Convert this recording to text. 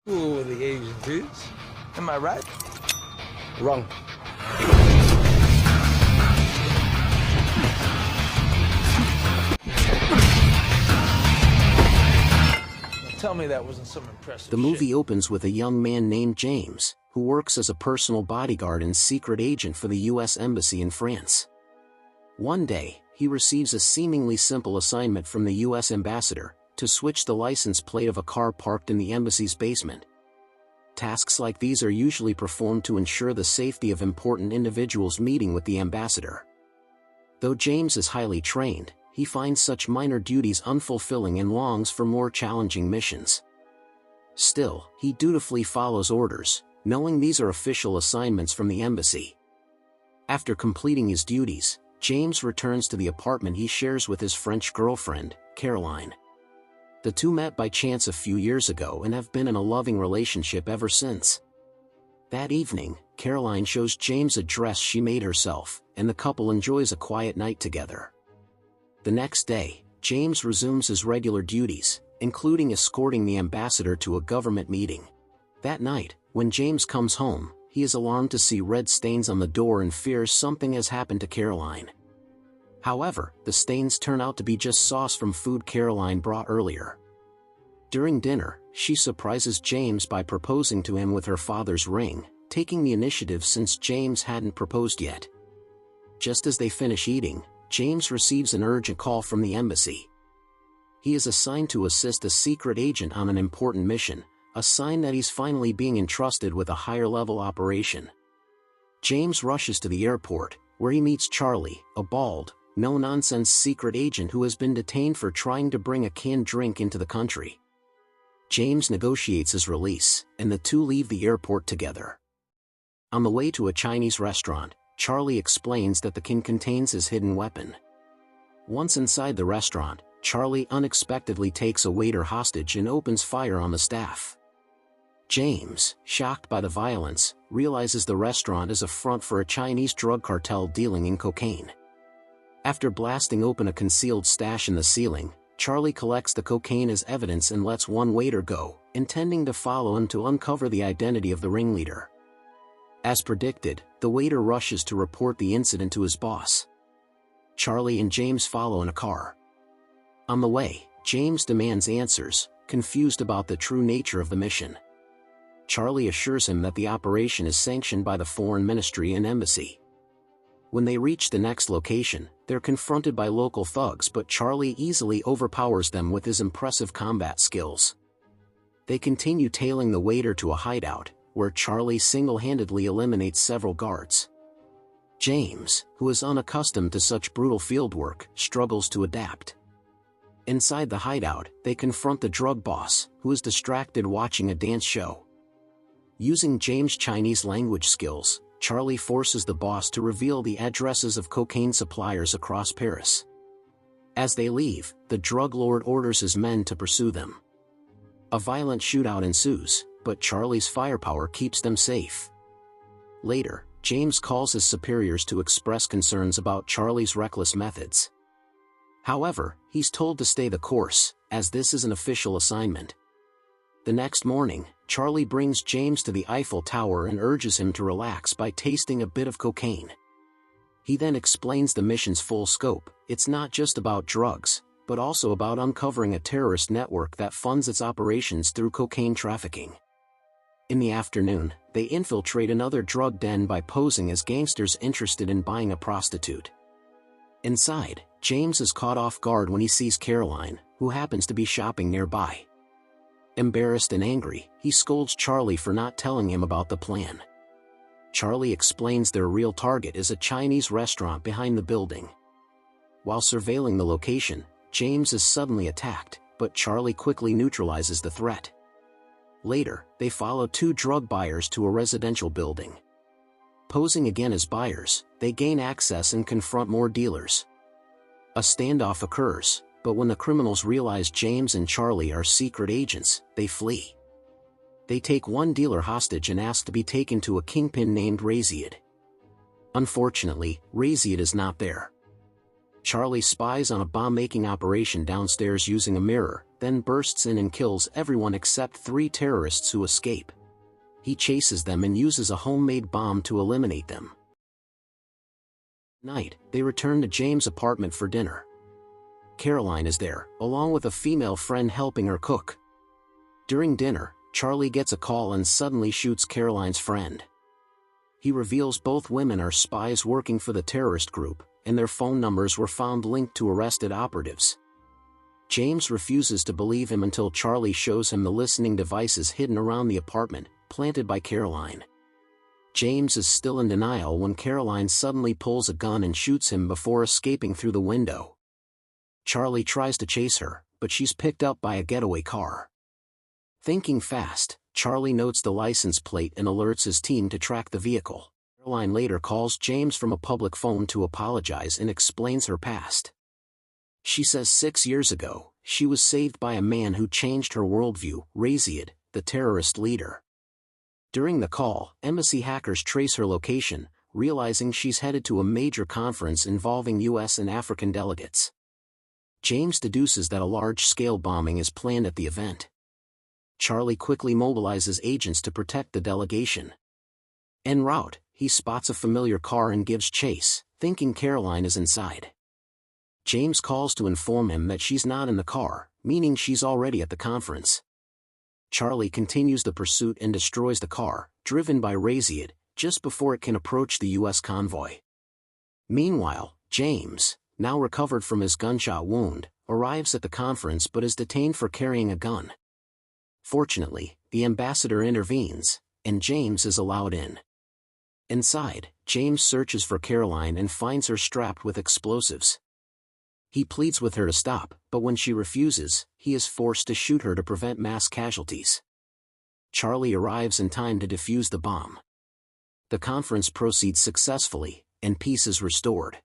Who the agent is? Am I right? Wrong. Tell me that wasn't some impressive The movie shit. opens with a young man named James, who works as a personal bodyguard and secret agent for the U.S. Embassy in France. One day, he receives a seemingly simple assignment from the U.S. ambassador, to switch the license plate of a car parked in the embassy's basement. Tasks like these are usually performed to ensure the safety of important individuals meeting with the ambassador. Though James is highly trained, he finds such minor duties unfulfilling and longs for more challenging missions. Still, he dutifully follows orders, knowing these are official assignments from the embassy. After completing his duties, James returns to the apartment he shares with his French girlfriend, Caroline. The two met by chance a few years ago and have been in a loving relationship ever since. That evening, Caroline shows James a dress she made herself, and the couple enjoys a quiet night together. The next day, James resumes his regular duties, including escorting the ambassador to a government meeting. That night, when James comes home, he is alarmed to see red stains on the door and fears something has happened to Caroline. However, the stains turn out to be just sauce from food Caroline brought earlier. During dinner, she surprises James by proposing to him with her father's ring, taking the initiative since James hadn't proposed yet. Just as they finish eating, James receives an urgent call from the embassy. He is assigned to assist a secret agent on an important mission, a sign that he's finally being entrusted with a higher-level operation. James rushes to the airport, where he meets Charlie, a bald, no-nonsense secret agent who has been detained for trying to bring a canned drink into the country. James negotiates his release, and the two leave the airport together. On the way to a Chinese restaurant, Charlie explains that the can contains his hidden weapon. Once inside the restaurant, Charlie unexpectedly takes a waiter hostage and opens fire on the staff. James, shocked by the violence, realizes the restaurant is a front for a Chinese drug cartel dealing in cocaine. After blasting open a concealed stash in the ceiling, Charlie collects the cocaine as evidence and lets one waiter go, intending to follow him to uncover the identity of the ringleader. As predicted, the waiter rushes to report the incident to his boss. Charlie and James follow in a car. On the way, James demands answers, confused about the true nature of the mission. Charlie assures him that the operation is sanctioned by the Foreign Ministry and Embassy. When they reach the next location, they're confronted by local thugs, but Charlie easily overpowers them with his impressive combat skills. They continue tailing the waiter to a hideout, where Charlie single-handedly eliminates several guards. James, who is unaccustomed to such brutal fieldwork, struggles to adapt. Inside the hideout, they confront the drug boss, who is distracted watching a dance show. Using James' Chinese language skills, Charlie forces the boss to reveal the addresses of cocaine suppliers across Paris. As they leave, the drug lord orders his men to pursue them. A violent shootout ensues, but Charlie's firepower keeps them safe. Later, James calls his superiors to express concerns about Charlie's reckless methods. However, he's told to stay the course, as this is an official assignment. The next morning, Charlie brings James to the Eiffel Tower and urges him to relax by tasting a bit of cocaine. He then explains the mission's full scope. It's not just about drugs, but also about uncovering a terrorist network that funds its operations through cocaine trafficking. In the afternoon, they infiltrate another drug den by posing as gangsters interested in buying a prostitute. Inside, James is caught off guard when he sees Caroline, who happens to be shopping nearby. Embarrassed and angry, he scolds Charlie for not telling him about the plan. Charlie explains their real target is a Chinese restaurant behind the building. While surveilling the location, James is suddenly attacked, but Charlie quickly neutralizes the threat. Later, they follow two drug buyers to a residential building. Posing again as buyers, they gain access and confront more dealers. A standoff occurs, but when the criminals realize James and Charlie are secret agents, they flee. They take one dealer hostage and ask to be taken to a kingpin named Raziad. Unfortunately, Raziad is not there. Charlie spies on a bomb-making operation downstairs using a mirror, then bursts in and kills everyone except 3 terrorists who escape. He chases them and uses a homemade bomb to eliminate them. Night, they return to James' apartment for dinner. Caroline is there, along with a female friend helping her cook. During dinner, Charlie gets a call and suddenly shoots Caroline's friend. He reveals both women are spies working for the terrorist group, and their phone numbers were found linked to arrested operatives. James refuses to believe him until Charlie shows him the listening devices hidden around the apartment, planted by Caroline. James is still in denial when Caroline suddenly pulls a gun and shoots him before escaping through the window. Charlie tries to chase her, but she's picked up by a getaway car. Thinking fast, Charlie notes the license plate and alerts his team to track the vehicle. Caroline later calls James from a public phone to apologize and explains her past. She says 6 years ago, she was saved by a man who changed her worldview, Rhys, the terrorist leader. During the call, embassy hackers trace her location, realizing she's headed to a major conference involving U.S. and African delegates. James deduces that a large-scale bombing is planned at the event. Charlie quickly mobilizes agents to protect the delegation. En route, he spots a familiar car and gives chase, thinking Caroline is inside. James calls to inform him that she's not in the car, meaning she's already at the conference. Charlie continues the pursuit and destroys the car, driven by Rhys, just before it can approach the U.S. convoy. Meanwhile, James, now recovered from his gunshot wound, arrives at the conference but is detained for carrying a gun. Fortunately, the ambassador intervenes, and James is allowed in. Inside, James searches for Caroline and finds her strapped with explosives. He pleads with her to stop, but when she refuses, he is forced to shoot her to prevent mass casualties. Charlie arrives in time to defuse the bomb. The conference proceeds successfully, and peace is restored.